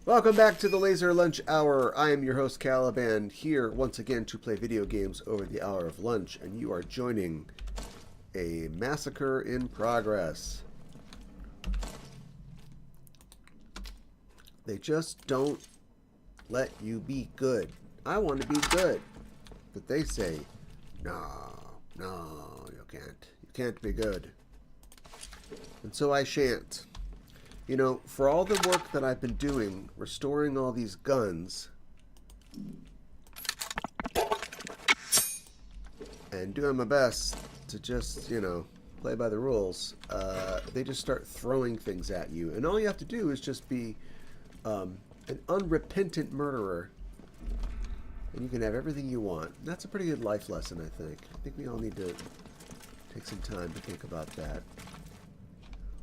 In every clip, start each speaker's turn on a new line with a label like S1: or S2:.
S1: Welcome back to the Laser Lunch Hour. I am your host, Caliban, here once again to play video games over the hour of lunch, and you are joining a massacre in progress. They just don't let you be good. I want to be good, but they say, no, you can't. You can't be good. And so I shan't. You know, for all the work that I've been doing, restoring all these guns, and doing my best to just, you know, play by the rules, they just start throwing things at you. And all you have to do is just be an unrepentant murderer, and you can have everything you want. And that's a pretty good life lesson, I think. I think we all need to take some time to think about that.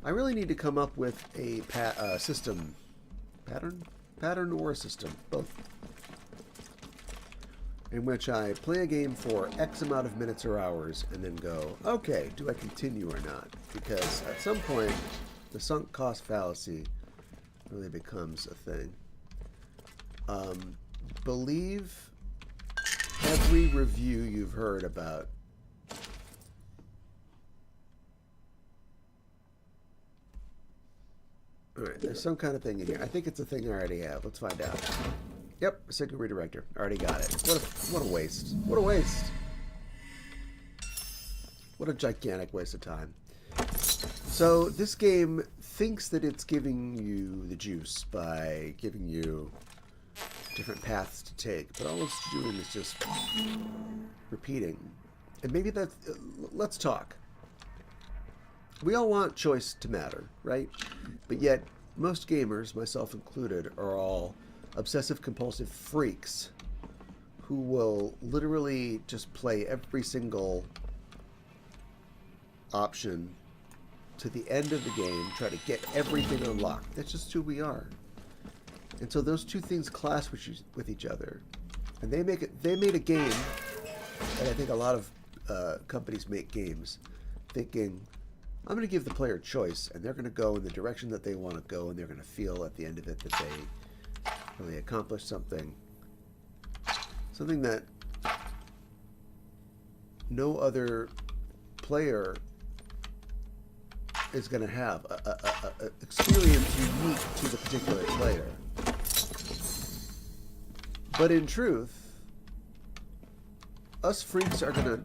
S1: I really need to come up with a system, pattern or a system, both, in which I play a game for X amount of minutes or hours and then go, okay, do I continue or not? Because at some point, the sunk cost fallacy really becomes a thing. Believe every review you've heard about Alright, there's some kind of thing in here. I think it's a thing I already have. Let's find out. Yep, signal redirector. Already got it. What a waste. What a waste. What a gigantic waste of time. So, this game thinks that it's giving you the juice by giving you different paths to take, but all it's doing is just repeating. And maybe that's... let's talk. We all want choice to matter, right? But yet, most gamers, myself included, are all obsessive-compulsive freaks who will literally just play every single option to the end of the game, try to get everything unlocked. That's just who we are. And so those two things clash with each other. And they made a game, and I think a lot of companies make games, thinking, I'm going to give the player choice, and they're going to go in the direction that they want to go, and they're going to feel at the end of it that they really accomplished something. Something that no other player is going to have. An experience unique to the particular player. But in truth, us freaks are going to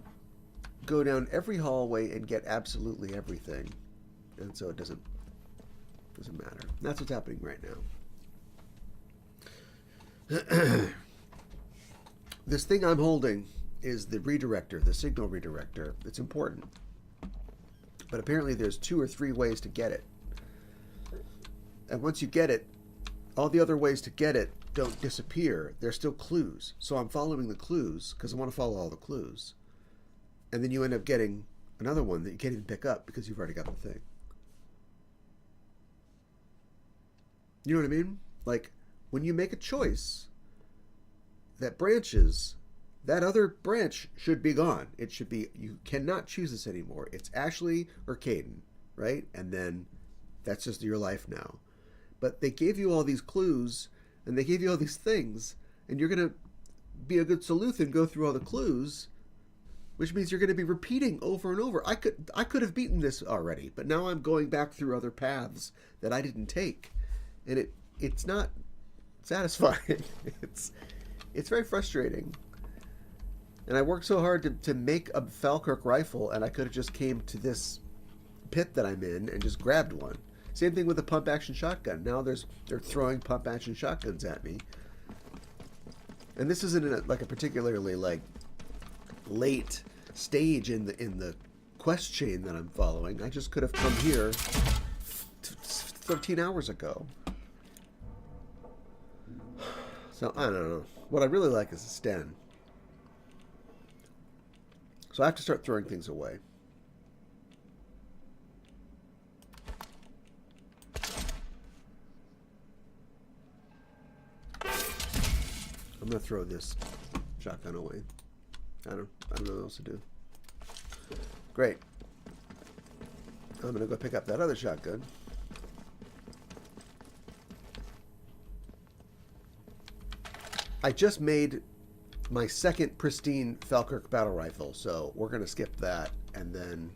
S1: go down every hallway and get absolutely everything, and so it doesn't matter. That's what's happening right now. This thing I'm holding is the redirector, the signal redirector. It's important, but apparently there's 2 or 3 ways to get it, and once you get it, all the other ways to get it don't disappear. They're still clues. So I'm following the clues because I want to follow all the clues. And then you end up getting another one that you can't even pick up because you've already got the thing. You know what I mean? Like, when you make a choice that branches, that other branch should be gone. It should be, you cannot choose this anymore. It's Ashley or Caden, right? And then that's just your life now. But they gave you all these clues, and they gave you all these things, and you're going to be a good sleuth and go through all the clues, which means you're going to be repeating over and over. I could have beaten this already, but now I'm going back through other paths that I didn't take, and it's not satisfying. It's very frustrating. And I worked so hard to make a Falkirk rifle, and I could have just came to this pit that I'm in and just grabbed one. Same thing with the pump action shotgun. Now they're throwing pump action shotguns at me, and this isn't like a particularly like late stage in the quest chain that I'm following. I just could have come here 13 hours ago. So I don't know. What I really like is the Sten. So I have to start throwing things away. I'm gonna throw this shotgun away. I don't know what else to do. Great. I'm gonna go pick up that other shotgun. I just made my second pristine Falkirk battle rifle, so we're going to skip that. And then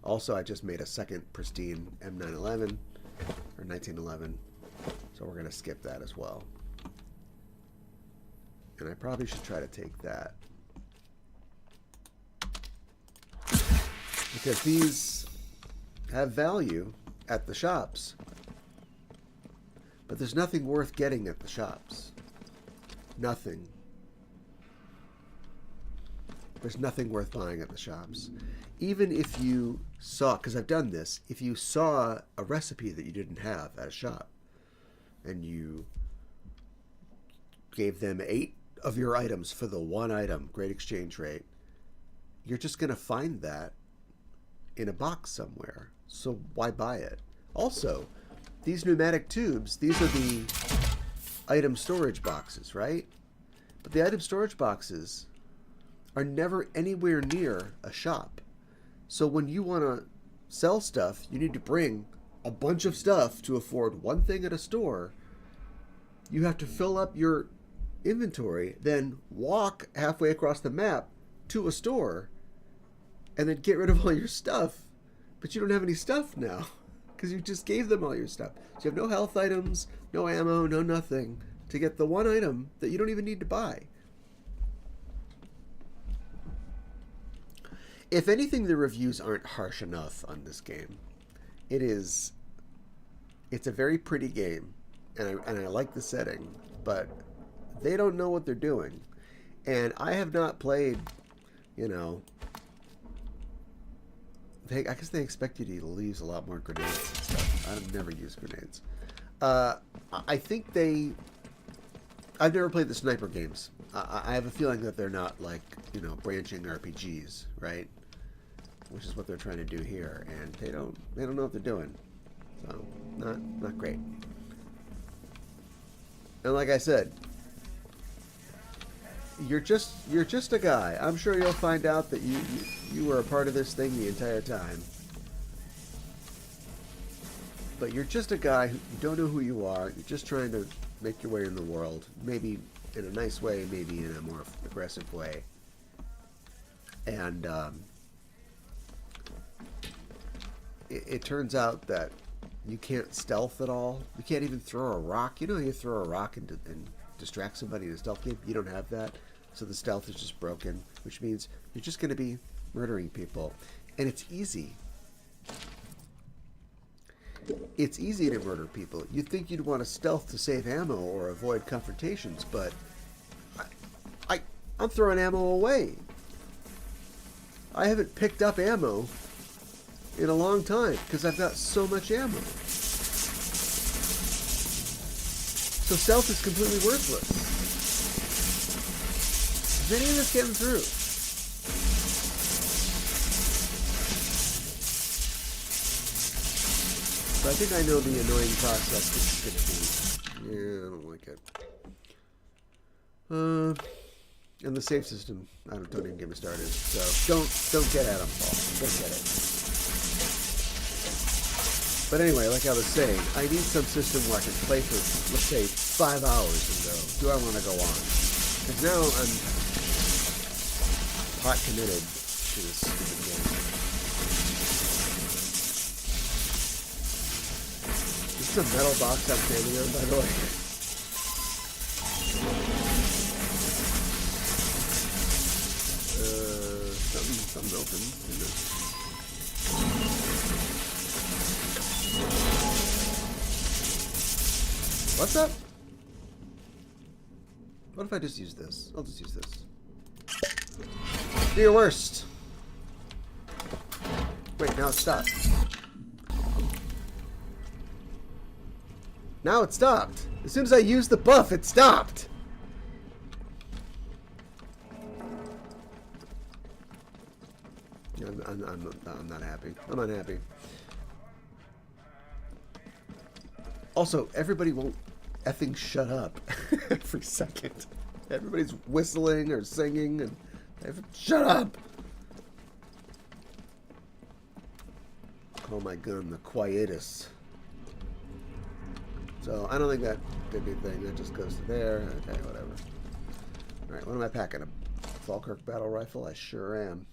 S1: also I just made a second pristine M911 or 1911, so we're going to skip that as well. And I probably should try to take that, because these have value at the shops, but there's nothing worth getting at the shops. Nothing. There's nothing worth buying at the shops. Even if you saw, because I've done this, if you saw a recipe that you didn't have at a shop and you gave them 8 of your items for the one item, great exchange rate, you're just going to find that in a box somewhere. So why buy it? Also, these pneumatic tubes, these are the item storage boxes, right? But the item storage boxes are never anywhere near a shop. So when you want to sell stuff, you need to bring a bunch of stuff to afford one thing at a store. You have to fill up your inventory, then walk halfway across the map to a store, and then get rid of all your stuff. But you don't have any stuff now, because you just gave them all your stuff. So you have no health items, no ammo, no nothing, to get the one item that you don't even need to buy. If anything, the reviews aren't harsh enough on this game. It's a very pretty game, and I like the setting, but they don't know what they're doing. And I have not played, you know, I guess they expect you to use a lot more grenades and stuff. I've never used grenades. I think I've never played the sniper games. I have a feeling that they're not like, you know, branching RPGs, right? Which is what they're trying to do here, and they don't know what they're doing. So not great. And like I said, you're just a guy. I'm sure you'll find out that you were a part of this thing the entire time. But you're just a guy who, you don't know who you are. You're just trying to make your way in the world. Maybe in a nice way, maybe in a more aggressive way. And it turns out that you can't stealth at all. You can't even throw a rock. You know how you throw a rock and distract somebody in a stealth game? You don't have that. So the stealth is just broken, which means you're just going to be murdering people. And it's easy. It's easy to murder people. You'd think you'd want to stealth to save ammo or avoid confrontations, but I'm throwing ammo away. I haven't picked up ammo in a long time because I've got so much ammo. So stealth is completely worthless. Is any of this getting through? So I think I know the annoying process this is going to be. Yeah, I don't like it. And the save system, don't even get me started. So don't get Atomfall. Don't get it. But anyway, like I was saying, I need some system where I can play for, let's say, 5 hours and go, do I want to go on? Because now I'm hot committed to this stupid game. This is a metal box I'm standing on, by the way. Something's open. What's up? What if I just use this? I'll just use this. Do your worst. Wait, now it stopped. Now it stopped. As soon as I used the buff, it stopped. I'm not happy. I'm unhappy. Also, everybody won't effing shut up every second. Everybody's whistling or singing and shut up. Call my gun the quietus. So I don't think that did anything. That just goes to there. Okay, whatever. Alright, what am I packing? A Falkirk battle rifle? I sure am.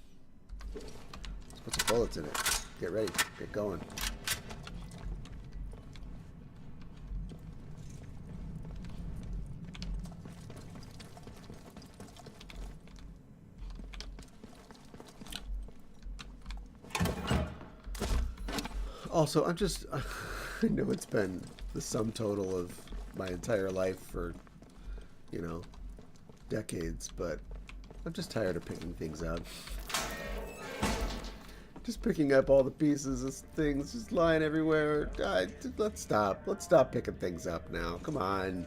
S1: Let's put some bullets in it. Get ready. Get going. Also, I'm just... I know it's been the sum total of my entire life for, you know, decades, but I'm just tired of picking things up. Just picking up all the pieces of things just lying everywhere. Let's stop. Let's stop picking things up now. Come on.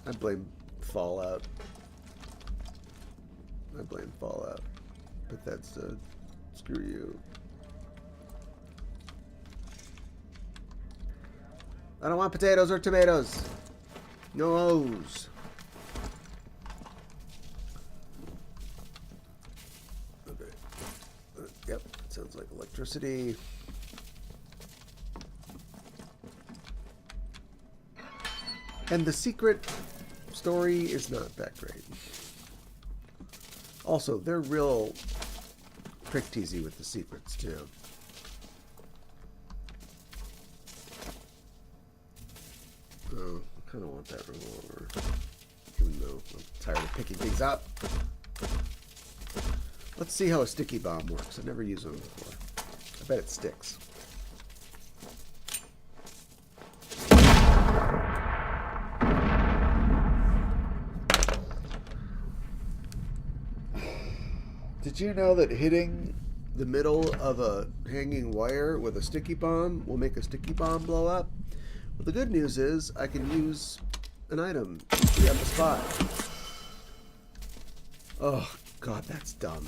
S1: I blame Fallout. I blame Fallout. But that's screw you. I don't want potatoes or tomatoes. No's. Okay. Yep. Sounds like electricity. And the secret story is not that great. Also, they're real prick teasy with the secrets, too. Oh, I kind of want that revolver. Even though I'm tired of picking things up. Let's see how a sticky bomb works. I've never used one before. I bet it sticks. Did you know that hitting the middle of a hanging wire with a sticky bomb will make a sticky bomb blow up? Well, the good news is I can use an item to be on the spot. Oh, God, that's dumb.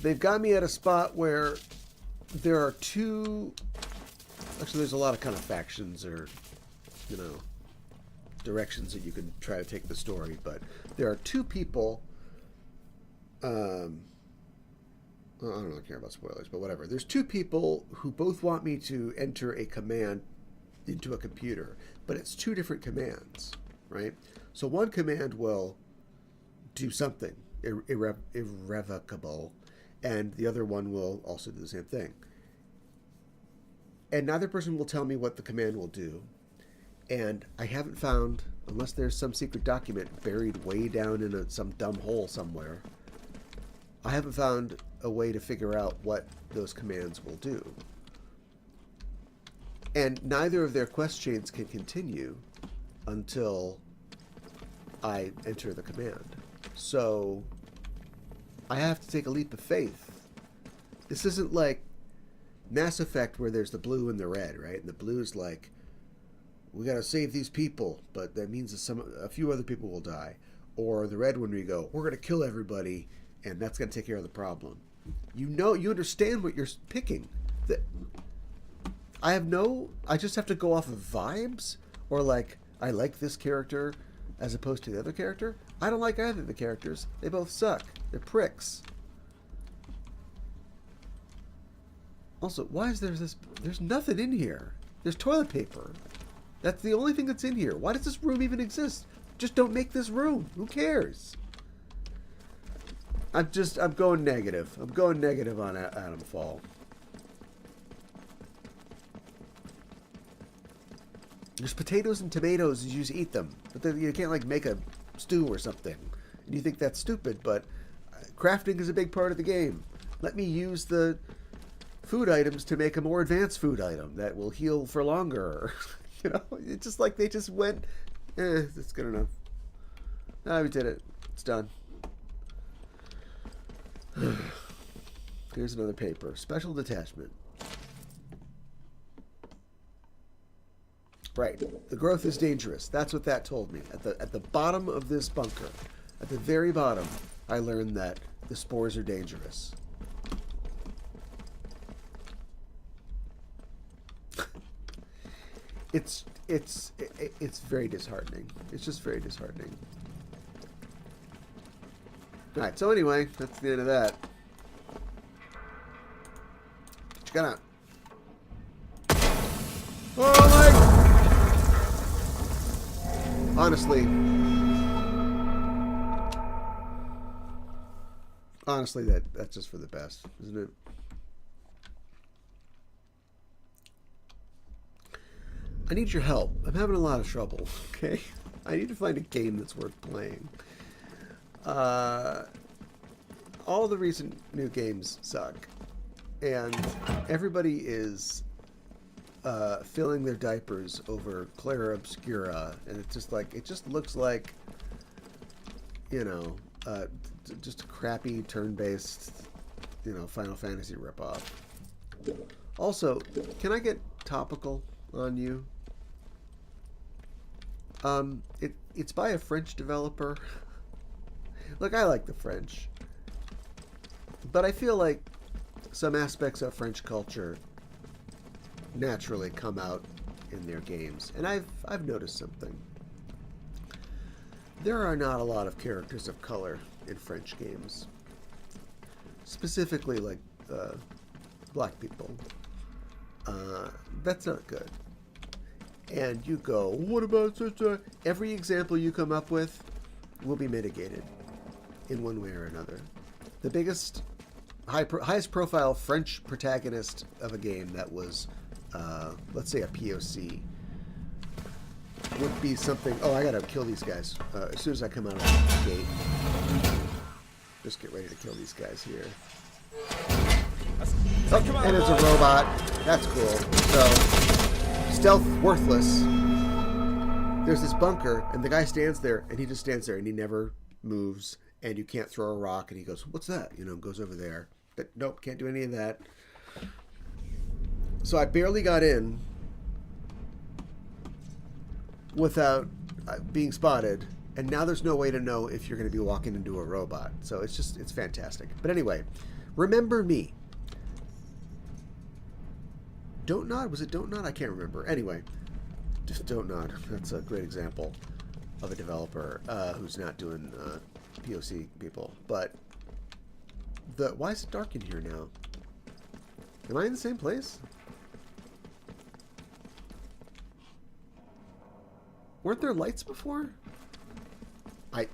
S1: They've got me at a spot where there are two... Actually, there's a lot of kind of factions or, you know, directions that you can try to take the story, but there are two people... well, I don't really care about spoilers, but whatever. There's two people who both want me to enter a command into a computer, but it's two different commands, right? So one command will do something irrevocable, and the other one will also do the same thing. And neither person will tell me what the command will do. And I haven't found, unless there's some secret document buried way down in some dumb hole somewhere, I haven't found a way to figure out what those commands will do. And neither of their quest chains can continue until I enter the command. So I have to take a leap of faith. This isn't like Mass Effect where there's the blue and the red, right? And the blue's like, we gotta save these people, but that means that a few other people will die. Or the red one where you go, we're gonna kill everybody, and that's gonna take care of the problem. You know, you understand what you're picking. That I just have to go off of vibes, or like, I like this character as opposed to the other character. I don't like either of the characters. They both suck. They're pricks. Also, why is there's nothing in here. There's toilet paper. That's the only thing that's in here. Why does this room even exist? Just don't make this room. Who cares? I'm going negative. I'm going negative on Atomfall. There's potatoes and tomatoes, you just eat them. But then you can't like make a stew or something. And you think that's stupid, but crafting is a big part of the game. Let me use the food items to make a more advanced food item that will heal for longer. You know, it's just like they just went, it's good enough. Ah, we did it. It's done. Here's another paper. Special detachment. Right. The growth is dangerous. That's what that told me. At the bottom of this bunker, at the very bottom, I learned that the spores are dangerous. It's very disheartening. It's just very disheartening. Alright, so anyway, that's the end of that. What you got out? Oh my! Honestly, that's just for the best, isn't it? I need your help. I'm having a lot of trouble, okay? I need to find a game that's worth playing. All the recent new games suck. And everybody is filling their diapers over Clara Obscura. And it's just like, it just looks like, you know, just a crappy turn-based, you know, Final Fantasy ripoff. Also, can I get topical on you? It's by a French developer. Look, I like the French, but I feel like some aspects of French culture naturally come out in their games, and I've noticed something. There are not a lot of characters of color in French games, specifically like black people. That's not good. And you go, what about such a... Every example you come up with will be mitigated in one way or another. The biggest, highest profile French protagonist of a game that was, let's say a POC, would be something... Oh, I gotta kill these guys as soon as I come out of the gate. Just get ready to kill these guys here. Oh, and it's a robot. That's cool. So... Stealth worthless. There's this bunker, and the guy stands there, and he just stands there, and he never moves, and you can't throw a rock, and he goes, what's that? You know, goes over there. But nope, can't do any of that. So I barely got in without being spotted, and now there's no way to know if you're going to be walking into a robot. So it's just, it's fantastic. But anyway, remember me. Don't Nod? Was it Don't Nod? I can't remember. Anyway, just Don't Nod. That's a great example of a developer who's not doing POC people. But why is it dark in here now? Am I in the same place? Weren't there lights before? I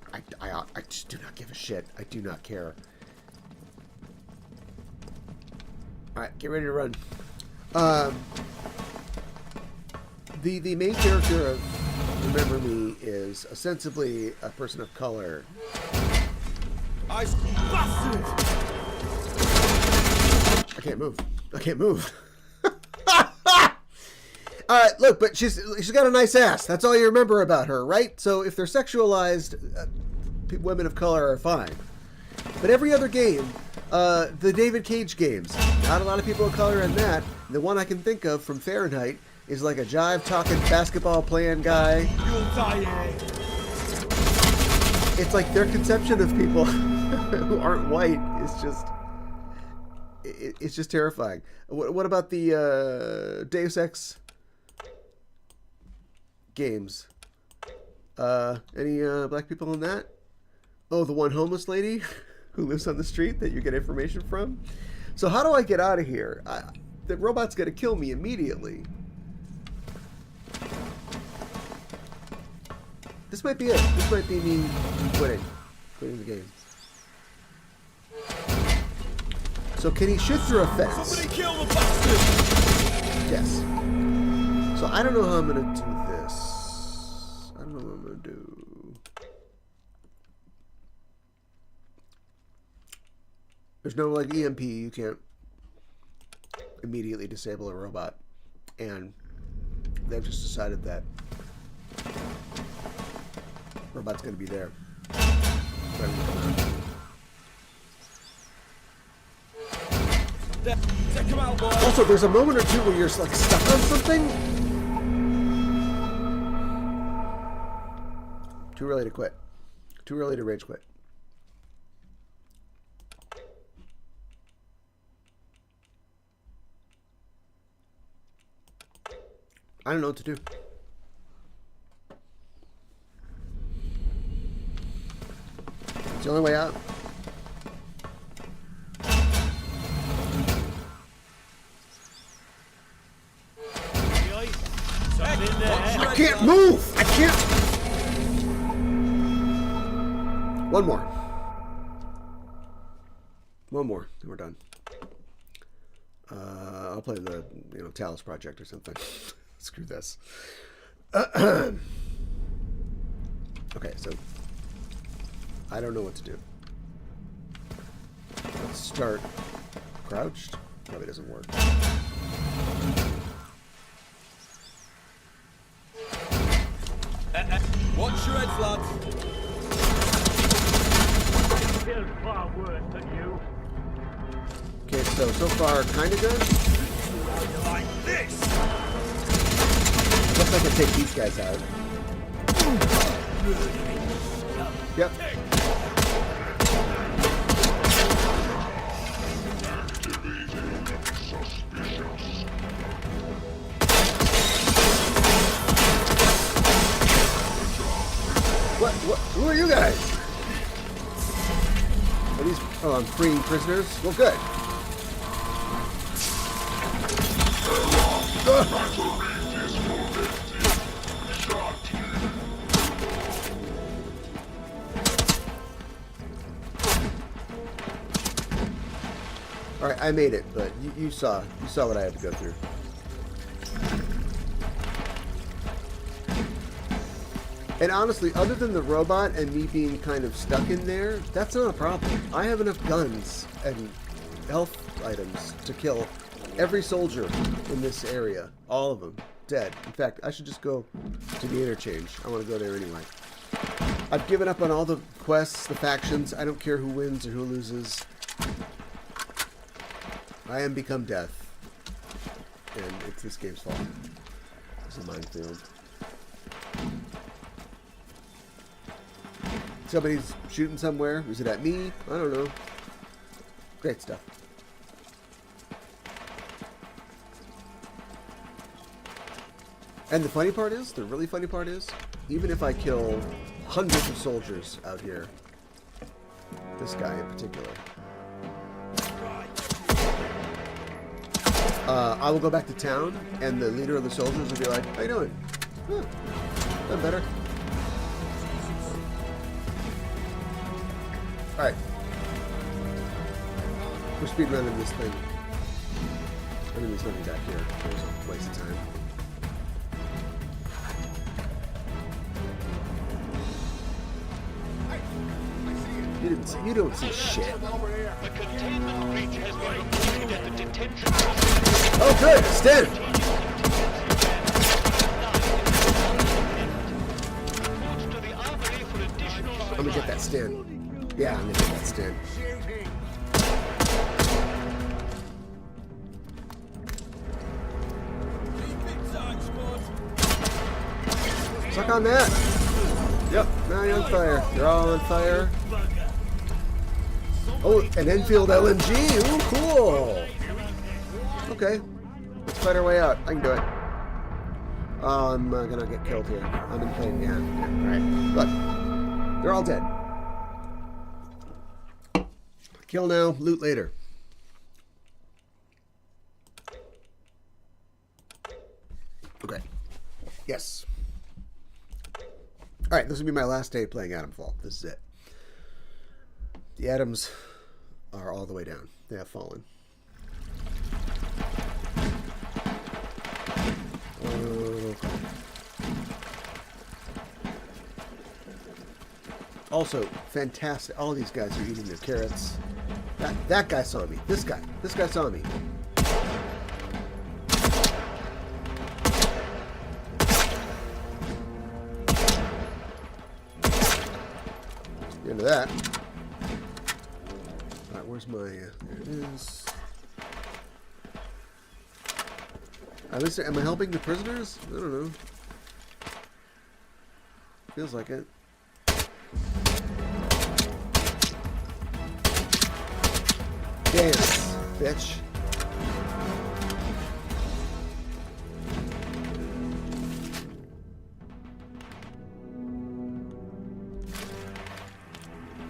S1: just do not give a shit. I do not care. All right, get ready to run. The main character of Remember Me is ostensibly a person of color. I can't move. I can't move. All right, look, but she's got a nice ass. That's all you remember about her, right? So if they're sexualized, women of color are fine. But every other game, the David Cage games, not a lot of people of color in that. The one I can think of from Fahrenheit is like a jive-talking, basketball-playing guy. You'll die. It's like their conception of people who aren't white is just... It's just terrifying. What about the Deus Ex games? Any black people in that? Oh, the one homeless lady who lives on the street that you get information from? So how do I get out of here? The robot's going to kill me immediately. This might be it. This might be me quitting the game. So can he shoot through a fence?
S2: Somebody kill the bastard!
S1: Yes. So I don't know how I'm going to do this. I don't know what I'm going to do. There's no like EMP. You can't immediately disable a robot. And they've just decided that robot's going to be there.
S2: Check him out, boy.
S1: Also, there's a moment or two where you're like stuck on something. Too early to quit. Too early to rage quit. I don't know what to do. It's the only way out. can't move! I can't... One more. One more, and we're done. I'll play the, Talos Project or something. Screw this. Okay, so I don't know what to do. Let's start crouched. Probably doesn't work.
S2: Watch your heads, lads.
S3: Feels far worse than you.
S1: Okay, so far, kind of good.
S2: Like this.
S1: Looks like I take these guys out. Yep. What? Who are you guys? Are these... Oh, I'm freeing prisoners? Well, good. Alright, I made it, but you saw what I had to go through. And honestly, other than the robot and me being kind of stuck in there, that's not a problem. I have enough guns and health items to kill every soldier in this area. All of them. Dead. In fact, I should just go to the interchange. I want to go there anyway. I've given up on all the quests, the factions. I don't care who wins or who loses. I am become death. And it's this game's fault. It's a minefield. Somebody's shooting somewhere. Is it at me? I don't know. Great stuff. And the funny part is, the really funny part is, even if I kill hundreds of soldiers out here, this guy in particular, I will go back to town, and the leader of the soldiers will be like, "How you doing? Huh, I'm better." Alright. We're speedrunning this thing. I mean, there's nothing back here. It was a waste of time. You don't see shit. Oh, good! Stand! I'm gonna get that stand. Yeah, I'm gonna get that stand. Suck on that! Yep, now you're on fire. You're all on fire. Oh, an Enfield LMG! Ooh, cool! Okay. Let's fight our way out. I can do it. Oh, I'm gonna get killed here. I'm in pain, yeah. Alright. Look. They're all dead. Kill now, loot later. Okay. Yes. Alright, this will be my last day playing Atomfall. This is it. The atoms are all the way down. They have fallen. Also, fantastic. All these guys are eating their carrots. That guy saw me. This guy saw me. Into that. Alright, where's my... there it is. At least, am I helping the prisoners? I don't know. Feels like it. Dance, bitch.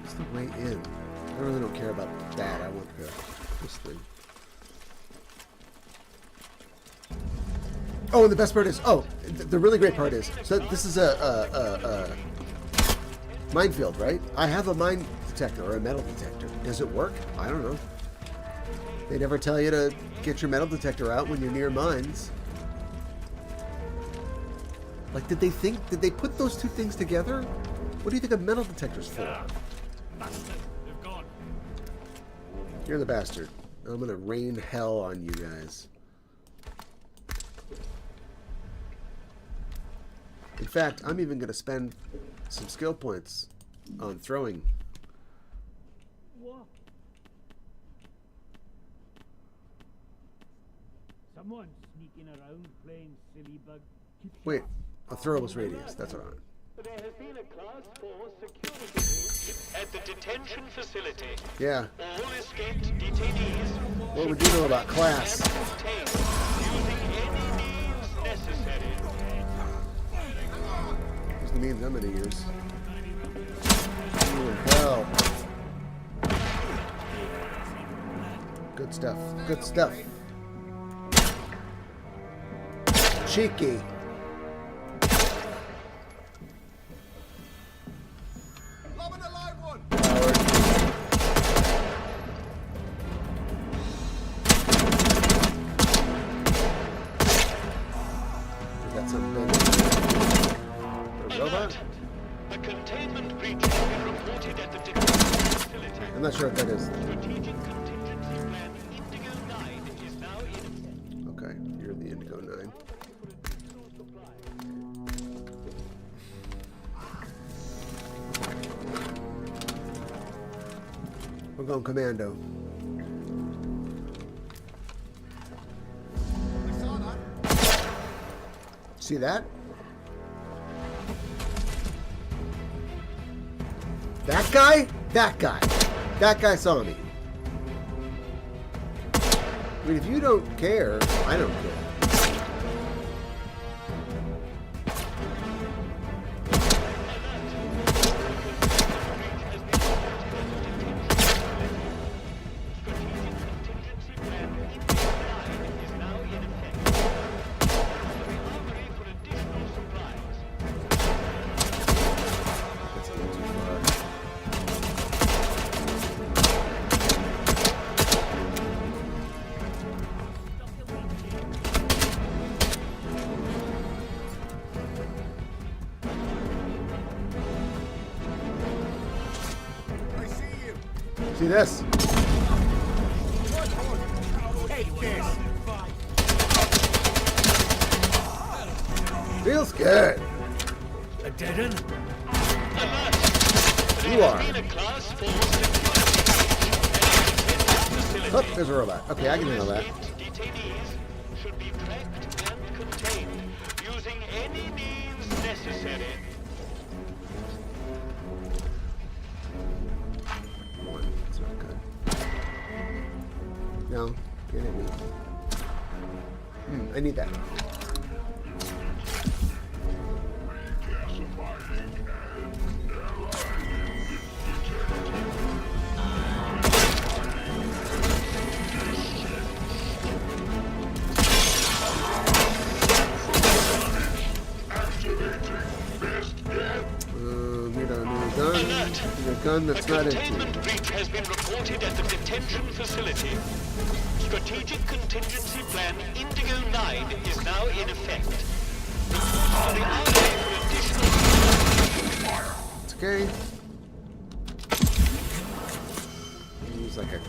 S1: What's the way in? I really don't care about that. I want this thing. Oh, and the best part is, the really great part is, so this is a minefield, right? I have a mine detector or a metal detector. Does it work? I don't know. They never tell you to get your metal detector out when you're near mines. Like, did they put those two things together? What do you think a metal detector's for?
S2: Bastard, they've gone.
S1: You're the bastard. I'm gonna rain hell on you guys. In fact, I'm even gonna spend some skill points on throwing.
S3: What? Someone sneaking around playing silly bug. Keep
S1: Wait, a throwable radius. That's what I want.
S4: There has been a Class 4 security breach at the detention facility.
S1: Yeah.
S4: All escaped detainees
S1: What would you know about class?
S4: contained using any means necessary.
S1: What's the means I'm gonna use? Ooh, hell. Good stuff. Good stuff. Cheeky.
S2: Lob an alive one.
S1: Howard. We got something big. A robot?
S4: Alert! A containment breach has been reported at the detention facility.
S1: I'm not sure what that is.
S4: Strategic contingency plan Indigo 9 is now in effect.
S1: Okay, you're the Indigo 9. We're going commando.
S2: I saw that.
S1: See that? That guy? That guy. That guy saw me. I mean, if you don't care, I don't care. That's a little too far.
S2: I see you.
S1: See this?
S2: Take this.
S1: Feels good.
S2: A dead end?
S1: You are.
S4: Been a Class 4 security breach
S1: Oh, there's a robot. Okay, I can handle that.
S4: detainees should be tracked and contained using any means necessary.
S1: One. That's not good. No, can't hit me. I need that. Need a new gun. Need a gun that's not empty.
S4: Containment breach has been reported at the detention facility. Strategic contingency plan Indigo 9 is now in effect. For the outlay for additional
S1: It's okay. Use like a.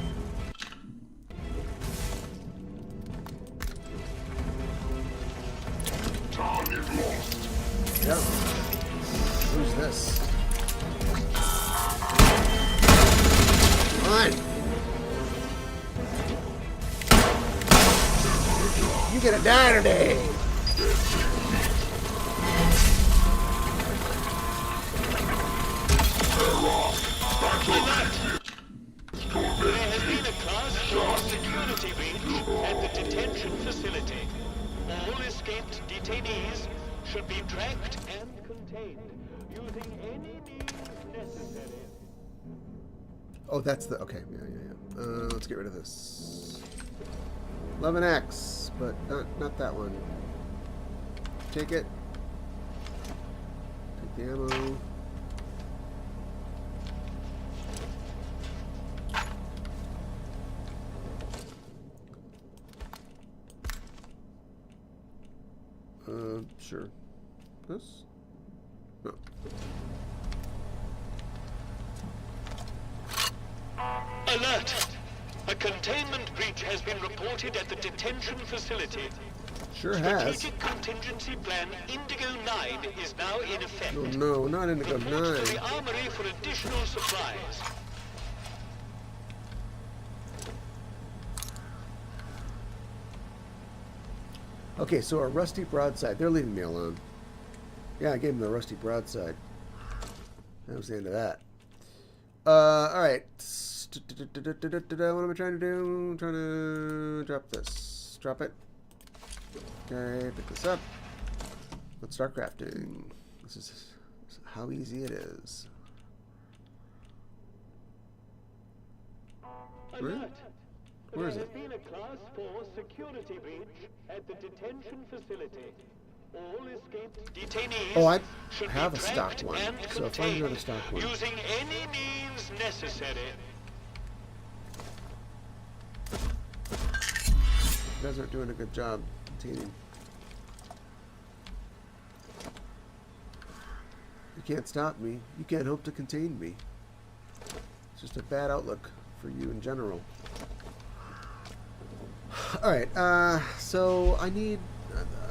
S1: Yep. Who's this? Come on. You gonna die today.
S4: There has been a Class 4 security breach at the detention facility. All escaped detainees should be tracked and contained using any means necessary.
S1: Oh, that's the. Okay, yeah. Let's get rid of this. 11X, but not that one. take it. Take the ammo. Sure. This? No.
S4: Alert! A containment breach has been reported at the detention facility.
S1: Sure has.
S4: Strategic contingency plan Indigo 9 is now in effect.
S1: Oh no, not Indigo
S4: Report
S1: 9.
S4: to the armory for additional supplies.
S1: Okay, so a rusty broadside. They're leaving me alone. Yeah, I gave them the rusty broadside. That was the end of that. Alright. What am I trying to do? I'm trying to drop this. Drop it. Okay, pick this up. Let's start crafting. This is how easy it is.
S4: Alert!
S1: Where is
S4: There
S1: it?
S4: has been a Class 4 security breach at the detention facility. All escaped detainees
S1: Oh, I
S4: should
S1: have
S4: be
S1: a stock
S4: tracked
S1: one,
S4: and
S1: so if I
S4: contained
S1: another stock one.
S4: using any means necessary.
S1: You guys aren't doing a good job containing. You can't stop me. You can't hope to contain me. It's just a bad outlook for you in general. Alright, so I need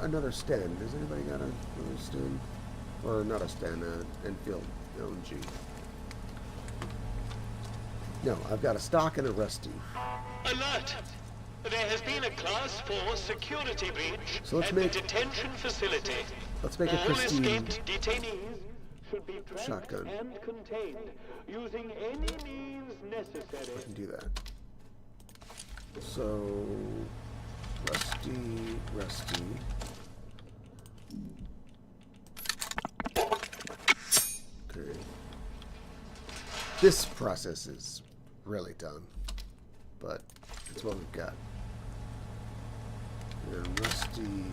S1: another stand. Has anybody got another stand? Or not a stand, Enfield LNG. No, I've got a stock and a rusty.
S4: Alert! There has been a Class 4 security breach
S1: So let's
S4: at
S1: make-
S4: the detention facility.
S1: Let's make a
S4: All
S1: pristine
S4: escaped detainees should be tracked
S1: shotgun.
S4: and contained using any means necessary.
S1: I can do that. So, rusty. Okay. This process is really done, but it's what we've got. And rusty. No.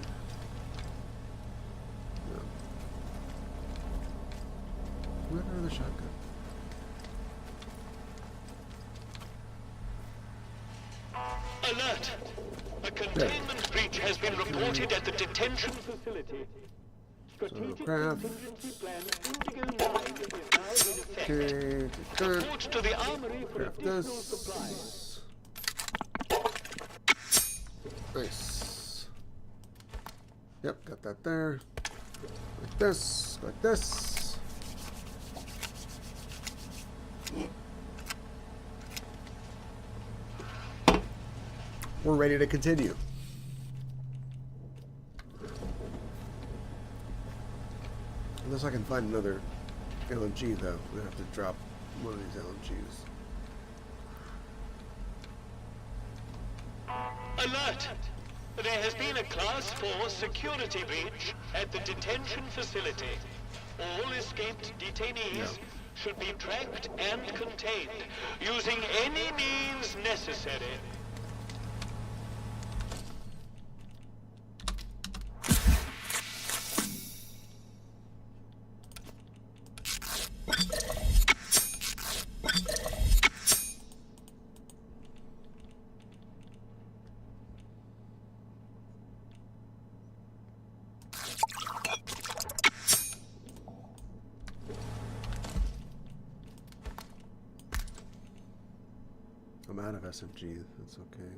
S1: We have another shotgun.
S4: Alert! A containment breach has been reported at the detention facility. Strategic
S1: craft.
S4: contingency plan Indigo 9 is now in effect.
S1: Okay, good.
S4: Report to the armory for
S1: Craft
S4: additional
S1: this.
S4: supplies.
S1: Nice. Yep, got that there. Like this, like this. We're ready to continue. Unless I can find another LMG, though. I'm gonna have to drop one of these LMGs.
S4: Alert! There has been a Class 4 security breach at the detention facility. All escaped detainees
S1: No.
S4: should be tracked and contained using any means necessary.
S1: I'm out of SMG. That's okay.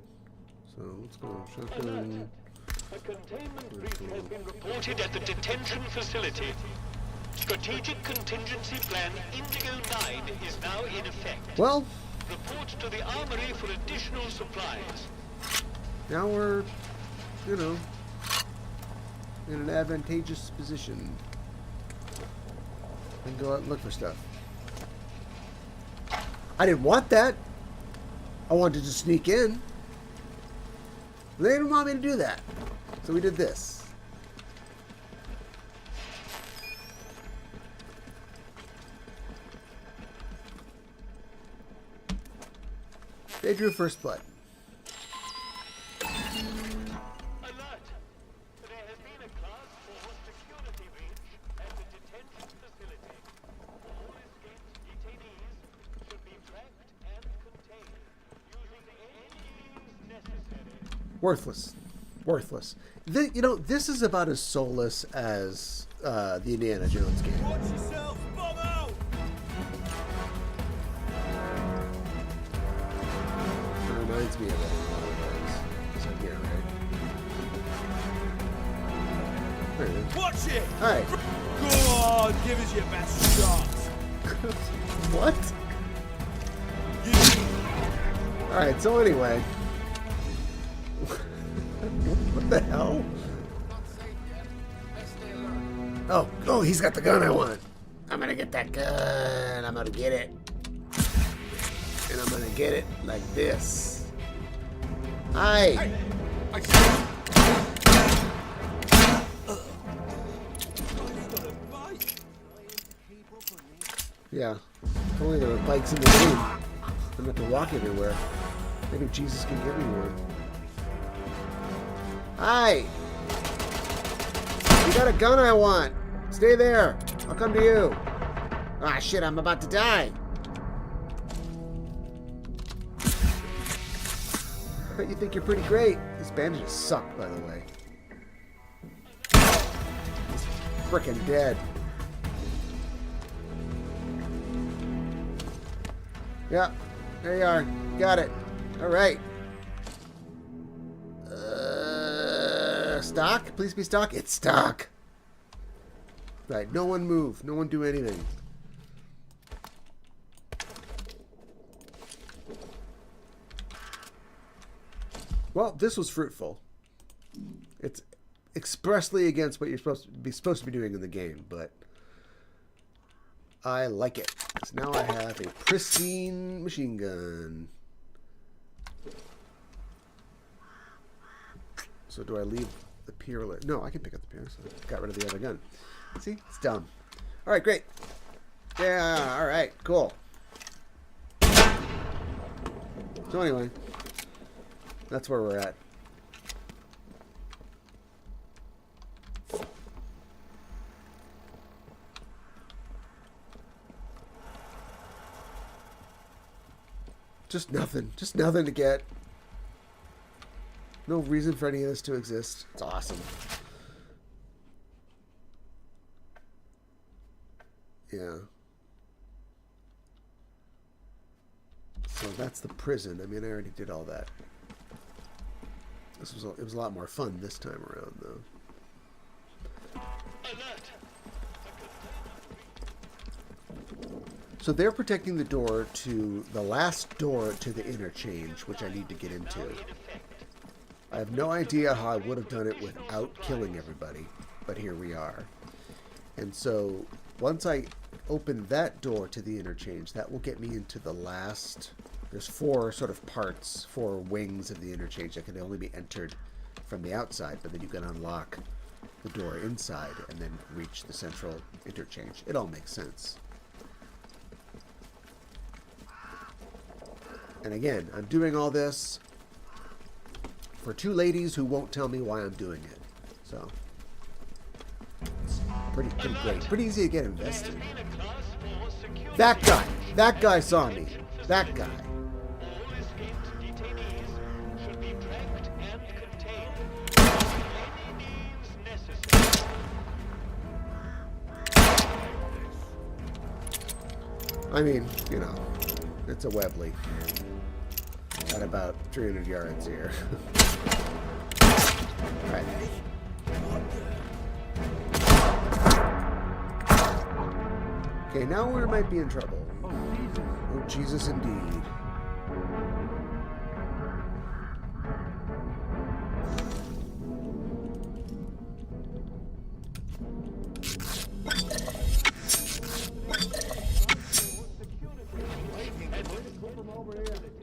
S1: So let's go shotgun.
S4: A containment breach has been reported at the detention facility. Strategic contingency plan Indigo 9 is now in effect.
S1: Well,
S4: Report to the armory for additional supplies.
S1: now we're, you know, in an advantageous position. And go out and look for stuff. I didn't want that. I wanted to sneak in. They didn't want me to do that. So we did this. They drew first blood.
S4: Alert! There has been a Class 4
S1: Worthless. Worthless. You know, this is about as soulless as the Indiana Jones game.
S2: Watch yourself, bomb out!
S1: It reminds me of it. So here, right? There it is.
S2: Watch it!
S1: Alright.
S2: Go on, give us your best shot.
S1: What? Alright, so anyway. What the hell? Oh, he's got the gun I want. I'm gonna get that gun. I'm gonna get it. And I'm gonna get it like this. Hi.
S2: I see.
S1: Yeah. If only there were bikes in the game. I don't have to walk everywhere. Maybe Jesus can give me one. Hi! You got a gun I want! Stay there! I'll come to you! Ah, shit, I'm about to die! I bet you think you're pretty great. These bandages suck, by the way. He's frickin' dead. Yeah, there you are. Got it. Alright. Stock? Please be stock? It's stock. Right, no one move. No one do anything. Well, this was fruitful. It's expressly against what you're supposed to be doing in the game, but I like it. So now I have a pristine machine gun. So do I leave the pier? No, I can pick up the pier. So I got rid of the other gun. See? It's dumb. All right, great. Yeah, all right, cool. So anyway, that's where we're at. Just nothing. Just nothing to get. No reason for any of this to exist. It's awesome. Yeah. So that's the prison. I mean, I already did all that. It was a lot more fun this time around, though. So they're protecting the door to the last door to the interchange, which I need to get into. I have no idea how I would have done it without killing everybody, but here we are. And so once I open that door to the interchange, that will get me into the last. There's four sort of parts, four wings of the interchange that can only be entered from the outside, but then you can unlock the door inside and then reach the central interchange. It all makes sense. And again, I'm doing all this for two ladies who won't tell me why I'm doing it. So, it's pretty great. Pretty easy to get invested. That guy saw me. That guy. I mean, you know, it's a Webley. At about 300 yards here. Alright. Okay, now we might be in trouble. Oh, Jesus, indeed.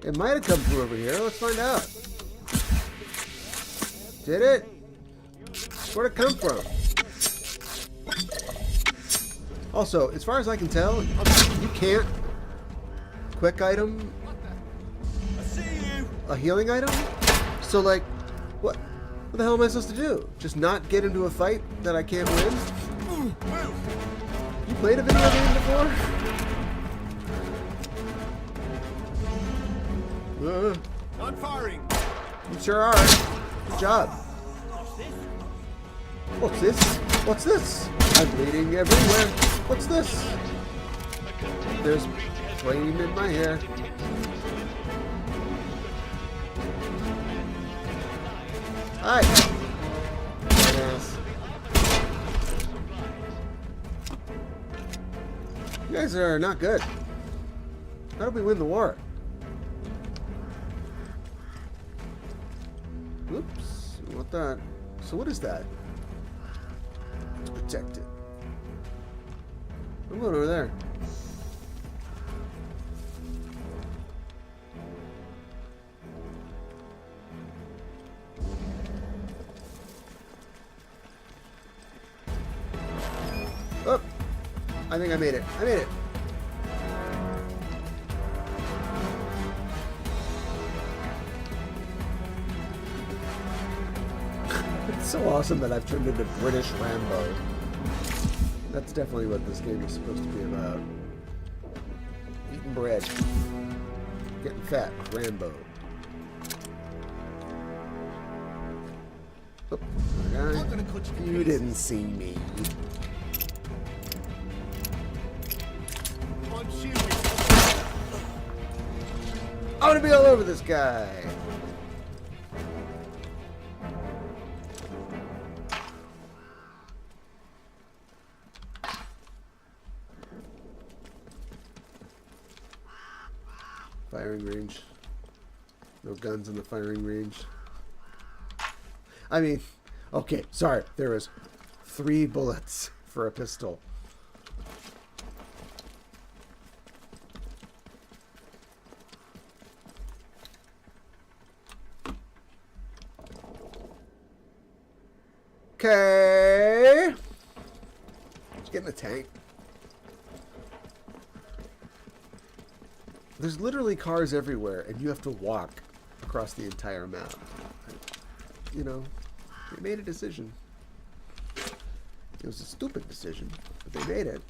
S1: It might have come from over here. Let's find out. Did it? Where'd it come from? Also, as far as I can tell, you can't quick item
S2: I see you.
S1: a healing item. So, like, what the hell am I supposed to do? Just not get into a fight that I can't win? You played a video game before?
S2: I'm firing.
S1: You sure are. Good job. What's this? What's this? I'm bleeding everywhere. What's this? There's flame in my hair. Hi. Yes. You guys are not good. How did we win the war? Oops. I want that. So what is that? It's protected. I'm going over there. Oh! I think I made it. I made it. It's so awesome that I've turned into British Rambo. That's definitely what this game is supposed to be about. Eating bread. Getting fat. Rambo. Oh, okay. You didn't see me. I want to be all over this guy. Firing range. No guns in the firing range. I mean, okay, sorry. There was 3 bullets for a pistol. Okay. Let's get in the tank. There's literally cars everywhere, and you have to walk across the entire map. You know, they made a decision. It was a stupid decision, but they made it.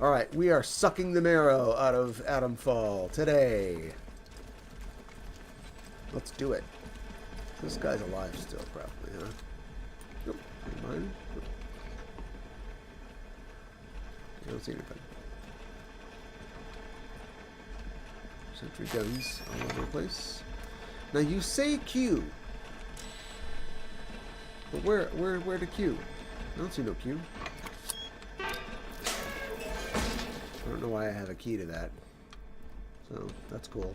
S1: Alright, we are sucking the marrow out of Atomfall today. Let's do it. This guy's alive still, probably, huh? Nope. Mine? Nope. I don't see anything. Sentry guns all over the place. Now you say Q. But where to Q? I don't see no Q. I don't know why I have a key to that. So, that's cool.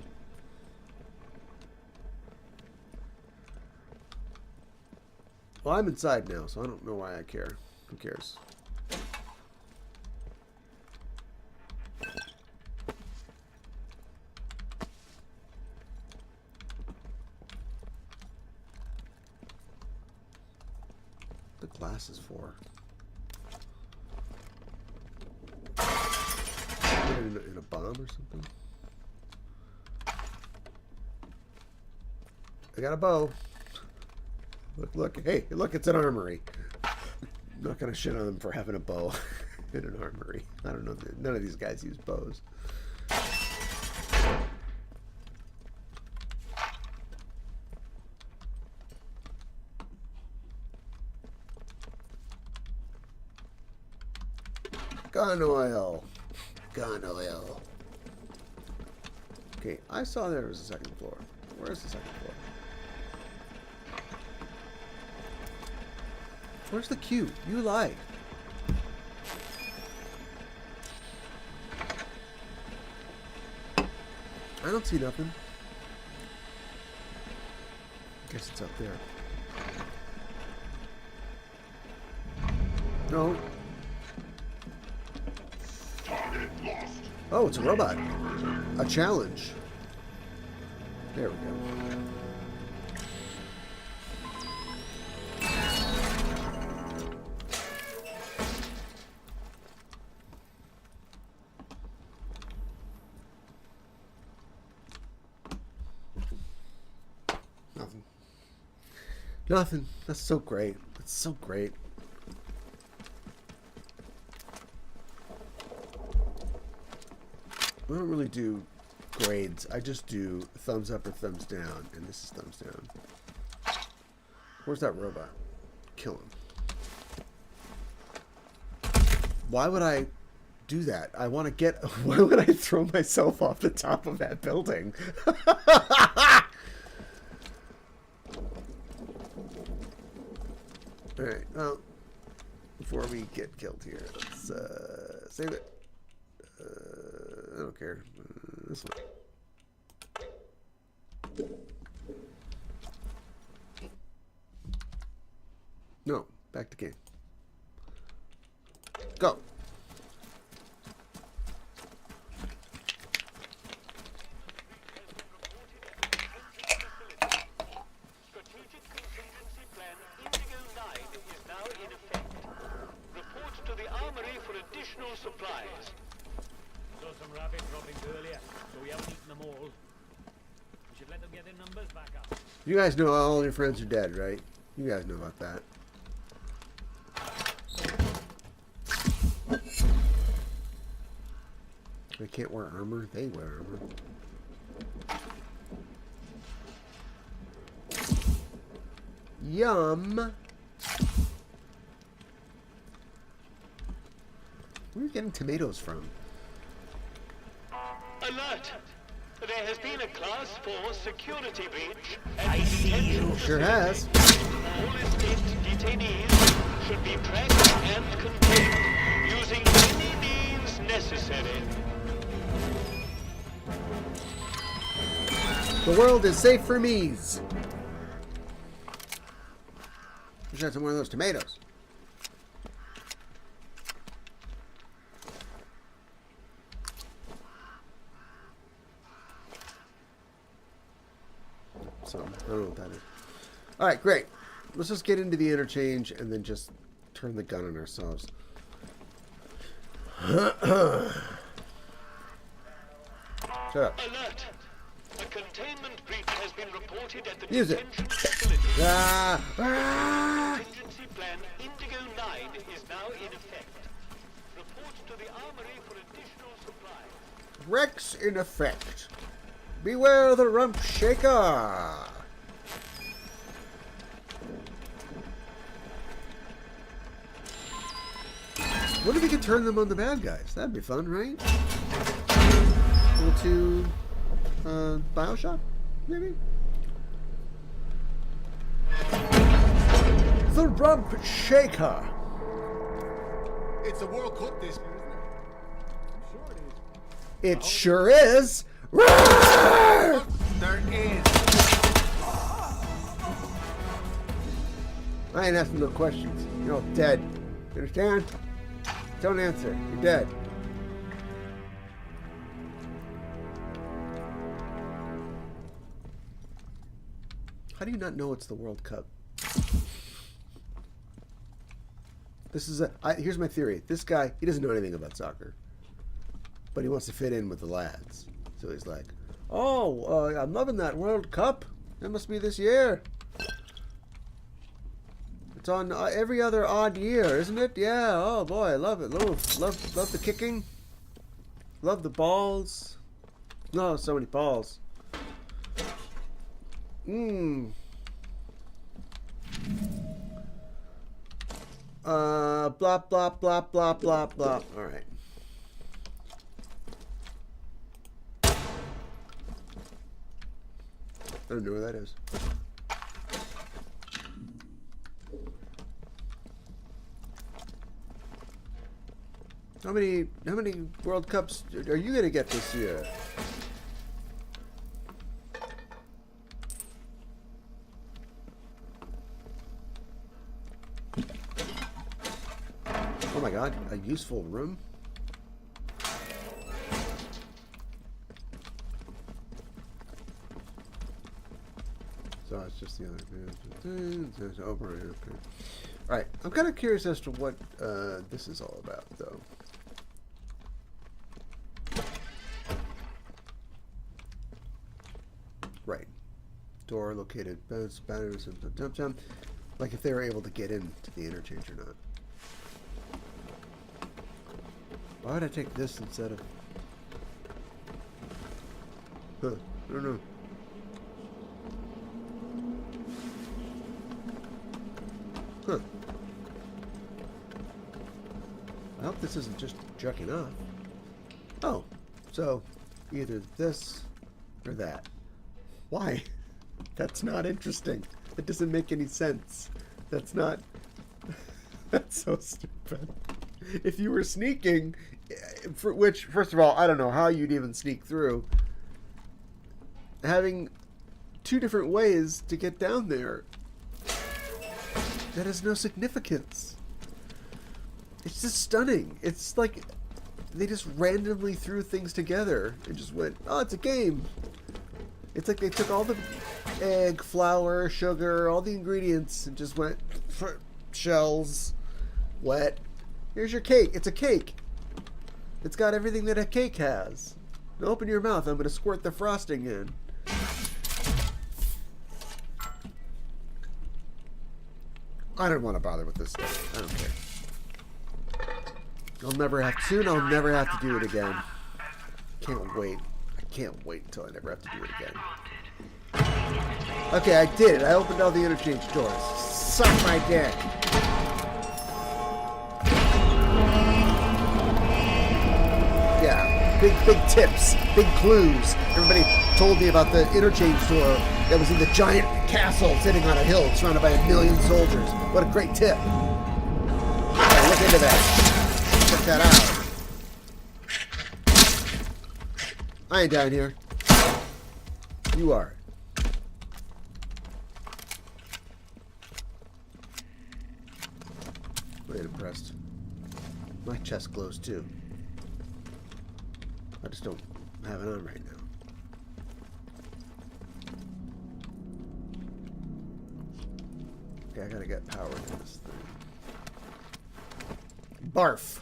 S1: Well, I'm inside now, so I don't know why I care. Who cares? The glass is for. In a bomb or something? I got a bow. Look, hey, look, it's an armory. I'm not gonna shit on them for having a bow in an armory. I don't know, none of these guys use bows. Gun oil. Gun oil. Okay, I saw there was a second floor. Where's the second floor? Where's the queue? You lie. I don't see nothing. Guess it's up there. No. Oh, it's a robot. A challenge. There we go. Nothing. Nothing. That's so great. That's so great. I don't really do grades. I just do thumbs up or thumbs down, and this is thumbs down. Where's that robot? Kill him. Why would I do that? I want to get... Why would I throw myself off the top of that building? Alright, well, before we get killed here, let's save it. I don't care. This one. No, back to game. Go.
S4: Strategic contingency plan Indigo 9 is now in effect. Report to the armory for additional supplies.
S3: Saw some rabbit droppings earlier, so we haven't eaten them all. We should let them get their numbers back up.
S1: You guys know all your friends are dead, right? You guys know about that. They can't wear armor. They wear armor. Yum. Where are you getting tomatoes from?
S4: Alert! There has been a Class 4 security breach.
S3: I see you.
S1: Sure has.
S4: All escaped detainees should be tracked and contained using any means necessary.
S1: The world is safe for me's. Wish I had some more of those tomatoes. So, I don't know what that is. Alright, great. Let's just get into the interchange and then just turn the gun on ourselves. Shut up.
S4: Alert! A containment breach has been reported at the
S1: Use it.
S4: detention facility.
S1: Ah! Ah!
S4: Contingency plan Indigo 9 is now in effect. Report to the armory for additional supplies.
S1: Rex in effect. Beware the rump shaker. What if we could turn them on the bad guys? That'd be fun, right? A little too Bioshock, maybe? The rump shaker.
S2: It's a World Cup this year, isn't it? I'm sure it is.
S1: It sure is. Roar!
S2: There is.
S1: I ain't asking no questions. You're all dead. You understand? Don't answer. You're dead. How do you not know it's the World Cup? This is here's my theory. This guy, he doesn't know anything about soccer, but he wants to fit in with the lads. So he's like, "Oh, I'm loving that World Cup. That must be this year. It's on every other odd year, isn't it? Yeah. Oh boy, I love it. Love the kicking. Love the balls. No, so many balls. Mmm. Blah, blah, blah, blah, blah, blah. Alright. I don't know where that is. How many World Cups are you gonna get this year? Oh my god, a useful room? So it's just the other over. Okay. Alright, I'm kind of curious as to what this is all about, though. Right. Door located, banners, and like if they were able to get into the interchange or not. Why would I take this instead of... Huh. I don't know. Huh. I hope this isn't just jerking off. Oh, so either this or that. Why? That's not interesting. It doesn't make any sense. That's not... That's so stupid. If you were sneaking, for which, first of all, I don't know how you'd even sneak through. Having two different ways to get down there, that has no significance. It's just stunning. It's like they just randomly threw things together and just went, oh, it's a game. It's like they took all the egg, flour, sugar, all the ingredients and just went, shells, wet. Here's your cake. It's a cake. It's got everything that a cake has. Now open your mouth. I'm going to squirt the frosting in. I don't want to bother with this stuff. I don't care. I'll never have to do it again. Can't wait. I can't wait until I never have to do it again. Okay, I did it. I opened all the interchange doors. Suck my dick. Yeah, big tips, big clues. Everybody told me about the interchange door that was in the giant castle sitting on a hill surrounded by 1,000,000 soldiers. What a great tip. Yeah, look into that. Check that out. I ain't down here. You are. I ain't impressed. My chest glows too. I just don't have it on right now. Okay, I gotta get power to this thing. Barf!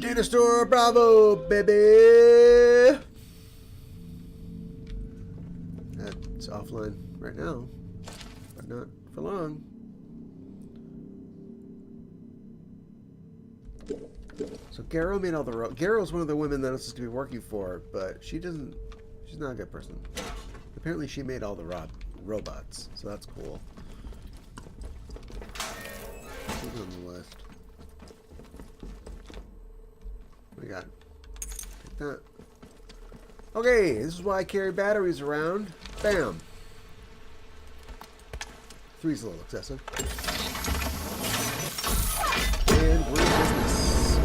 S1: Data store, bravo, baby! That's offline right now, but not for long. So Garrow made all the Garrow's one of the women that I'm supposed to be working for, but she's not a good person. Apparently she made all the robots, so that's cool. Who's on the list? What we got? Take that. Okay, this is why I carry batteries around. Bam. 3's a little excessive. And we're in business.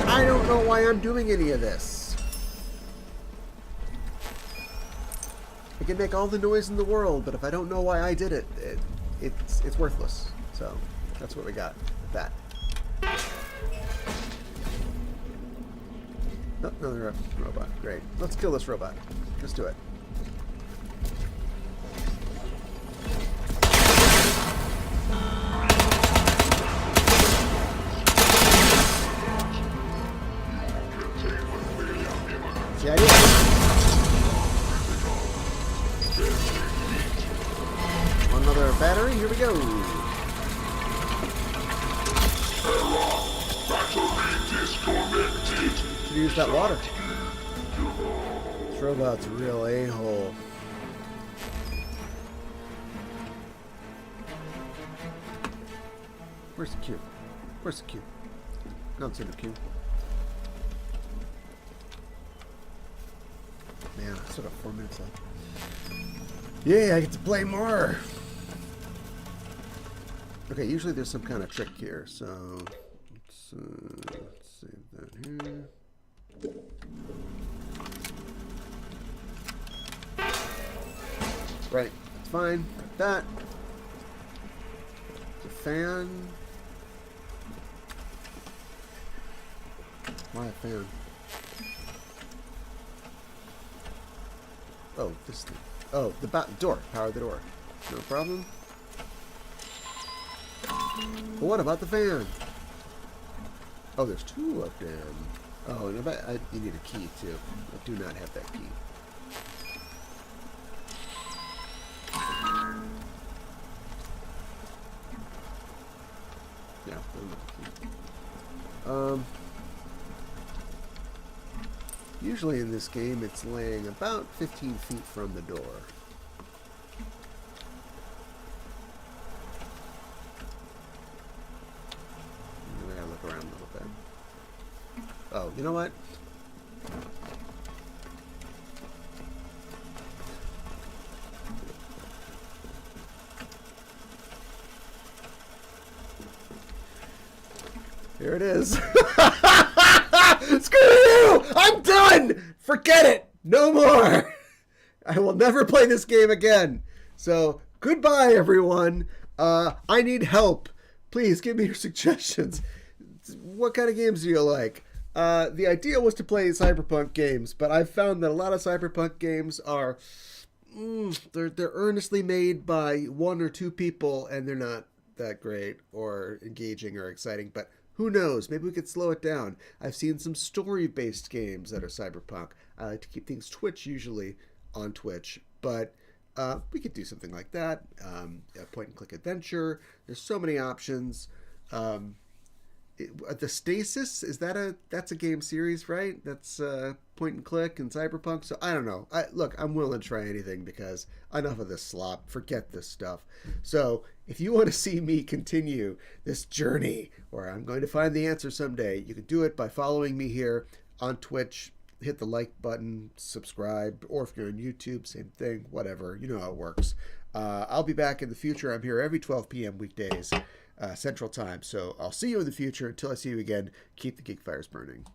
S1: I don't know why I'm doing any of this. I can make all the noise in the world, but if I don't know why I did it, it's worthless. So that's what we got with that. Oh, another robot. Great. Let's kill this robot. Let's do it. See, I did. Another battery. Here we go. Should use that water. This robot's a real a-hole. Where's the cube? Where's the cube? I don't see the cube. Man, I still got 4 minutes left. Yay, I get to play more! Okay, usually there's some kind of trick here, so let's save that here. Right, that's fine. Got that. The fan. Why a fan? Oh, this thing. Oh, the door. Power the door. No problem. But what about the fan? Oh, there's two of them. Oh, you need a key too. I do not have that key. Yeah, I don't have the key. Usually in this game, it's laying about 15 feet from the door. I gotta look around a little bit. Oh, you know what? Here it is. Screw you! I'm done! Forget it! No more! I will never play this game again. So, goodbye, everyone. I need help. Please give me your suggestions. What kind of games do you like? The idea was to play cyberpunk games, but I've found that a lot of cyberpunk games are they're earnestly made by one or two people, and they're not that great or engaging or exciting. But who knows? Maybe we could slow it down. I've seen some story-based games that are cyberpunk. I like to keep things Twitch usually on Twitch, but we could do something like that. A point-and-click adventure. There's so many options. The Stasis, that's a game series, right? That's point and click and cyberpunk. So I don't know. Look, I'm willing to try anything because enough of this slop. Forget this stuff. So if you want to see me continue this journey where I'm going to find the answer someday, you can do it by following me here on Twitch. Hit the like button, subscribe, or if you're on YouTube, same thing, whatever. You know how it works. I'll be back in the future. I'm here every 12 p.m. weekdays. Central Time. So I'll see you in the future. Until I see you again, keep the geek fires burning.